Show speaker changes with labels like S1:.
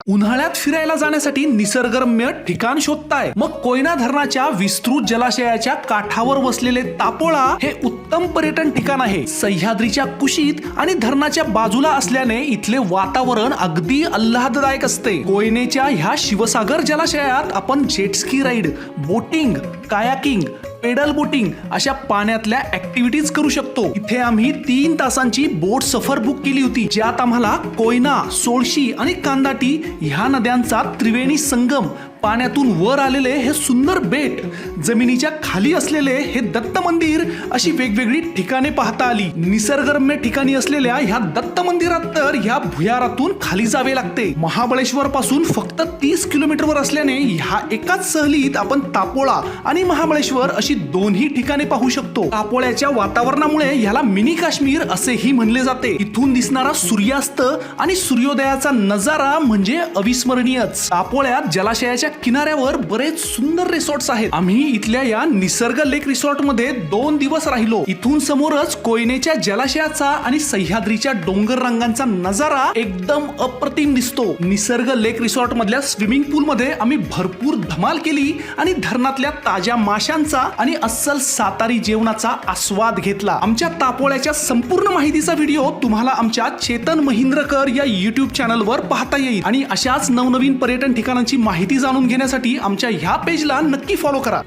S1: उन्हाळ्यात फिरायला जाण्यासाठी निसर्गरम्य ठिकाण शोधताय? मग कोयना धरणाच्या विस्तृत जलाशयाच्या काठावर वसलेले तापोळा हे उत्तम पर्यटन ठिकाण आहे. सह्याद्रीच्या कुशीत आणि धरणाच्या बाजूला असल्याने इथले वातावरण अगदी आल्हाददायक असते. कोयनेच्या ह्या शिवसागर जलाशयात आपण jet ski ride, boating, kayaking, pedal boating अशा पाण्यातल्या ऍक्टिव्हिटीज करू शकतो. इथे आम्ही 3 तासांची बोट सफर बुक केली होती, ज्यात आम्हाला कोयना, सोळशी आणि कांदाटी ह्या नद्यांचा त्रिवेणी संगम, पाण्यातून वर आलेले हे सुंदर बेट, जमिनीच्या खाली असलेले हे दत्त मंदिर अशी वेगवेगळी ठिकाणे पाहता आली. निसर्गरम्य ठिकाणी असलेल्या ह्या दत्त मंदिरात तर ह्या भुयारातून खाली जावे लागते. महाबळेश्वर पासून फक्त 30 किलोमीटरवर असल्याने ह्या एकाच सहलीत आपण तापोळा आणि महाबळेश्वर अशी दोन्ही ठिकाणे पाहू शकतो. तापोळ्याच्या वातावरणामुळे ह्याला मिनी काश्मीर असेही म्हणले जाते. इथून दिसणारा सूर्यास्त आणि सूर्योदयाचा नजारा म्हणजे अविस्मरणीयच. तापोळ्यात जलाशयाच्या किनाऱ्यावर बरेच सुंदर रिसॉर्ट्स आहेत. आम्ही इथल्या या निसर्ग लेक रिसॉर्ट मध्ये 2 दिवस राहिलो. इथून समोरच कोयनेच्या जलाशयाचा आणि सह्याद्रीच्या डोंगर रंगांचा नजारा एकदम अप्रतिम दिसतो. निसर्ग लेक रिसॉर्ट मधल्या स्विमिंग पूल मध्ये आम्ही भरपूर धमाल केली आणि धरणातल्या ताज्या माशांचा आणि अस्सल सातारी जेवणाचा आस्वाद घेतला. आमच्या तापोळ्याच्या संपूर्ण माहितीचा व्हिडिओ तुम्हाला आमच्या चेतन महिंद्रकर या YouTube चॅनलवर पाहता येईल. आणि अशाच नवनवीन पर्यटन ठिकाणांची माहिती जाणून घेण्यासाठी आमच्या ह्या पेजला नक्की फॉलो करा.